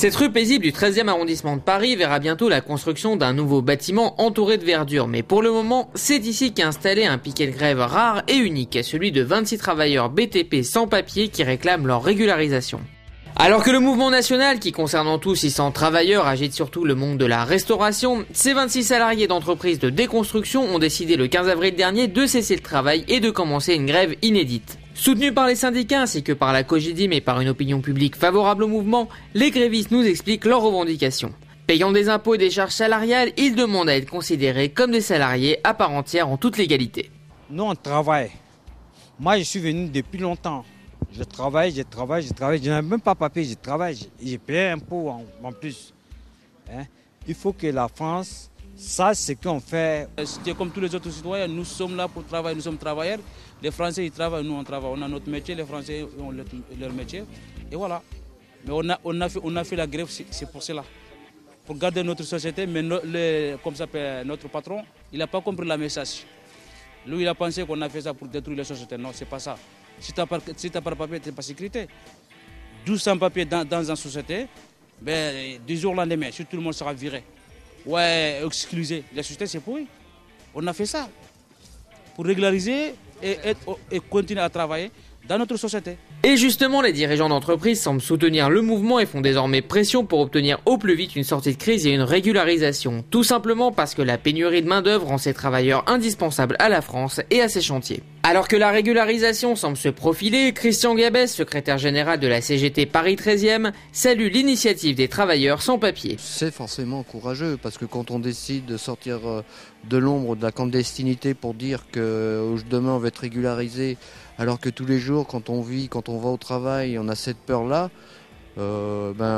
Cette rue paisible du 13e arrondissement de Paris verra bientôt la construction d'un nouveau bâtiment entouré de verdure. Mais pour le moment, c'est ici qu'est installé un piquet de grève rare et unique, celui de 26 travailleurs BTP sans papier qui réclament leur régularisation. Alors que le mouvement national, qui concernant tous 600 travailleurs, agite surtout le monde de la restauration, ces 26 salariés d'entreprises de déconstruction ont décidé le 15 avril dernier de cesser le travail et de commencer une grève inédite. Soutenus par les syndicats ainsi que par la Cogedim et par une opinion publique favorable au mouvement, les grévistes nous expliquent leurs revendications. Payant des impôts et des charges salariales, ils demandent à être considérés comme des salariés à part entière en toute légalité. Nous on travaille. Moi je suis venu depuis longtemps. Je travaille. Je n'ai même pas papier, je travaille. J'ai payé un impôt en plus. Il faut que la France sache ce qu'on fait. C'est comme tous les autres citoyens, nous sommes là pour travailler, nous sommes travailleurs. Les Français ils travaillent, nous on travaille. On a notre métier, les Français ont leur métier. Et voilà. Mais on a fait la grève, c'est pour cela. Pour garder notre société, mais comme ça s'appelle notre patron, il n'a pas compris le message. Lui, il a pensé qu'on a fait ça pour détruire la société. Non, c'est pas ça. Si tu n'as pas de papier, tu n'as pas de sécurité. 12 sans-papiers dans une société, du jour au lendemain, si tout le monde sera viré. Ouais, exclusé. La société, c'est pourri. On a fait ça pour régulariser et continuer à travailler dans notre société. Et justement, les dirigeants d'entreprise semblent soutenir le mouvement et font désormais pression pour obtenir au plus vite une sortie de crise et une régularisation. Tout simplement parce que la pénurie de main-d'œuvre rend ces travailleurs indispensables à la France et à ses chantiers. Alors que la régularisation semble se profiler, Christian Gabès, secrétaire général de la CGT Paris 13e, salue l'initiative des travailleurs sans papier. C'est forcément courageux parce que quand on décide de sortir de l'ombre de la clandestinité pour dire que demain on va être régularisé, alors que tous les jours quand on va au travail, on a cette peur-là,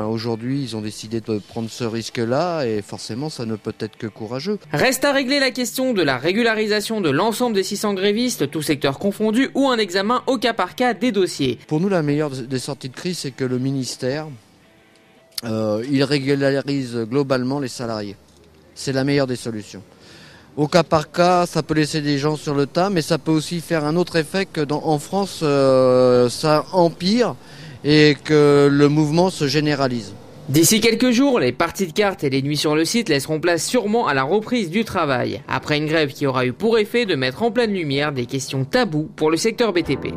aujourd'hui ils ont décidé de prendre ce risque-là et forcément ça ne peut être que courageux. Reste à régler la question de la régularisation de l'ensemble des 600 grévistes, tous secteurs confondus, ou un examen au cas par cas des dossiers. Pour nous, la meilleure des sorties de crise, c'est que le ministère, il régularise globalement les salariés. C'est la meilleure des solutions. Au cas par cas, ça peut laisser des gens sur le tas, mais ça peut aussi faire un autre effet que en France, ça empire et que le mouvement se généralise. D'ici quelques jours, les parties de cartes et les nuits sur le site laisseront place sûrement à la reprise du travail, après une grève qui aura eu pour effet de mettre en pleine lumière des questions taboues pour le secteur BTP.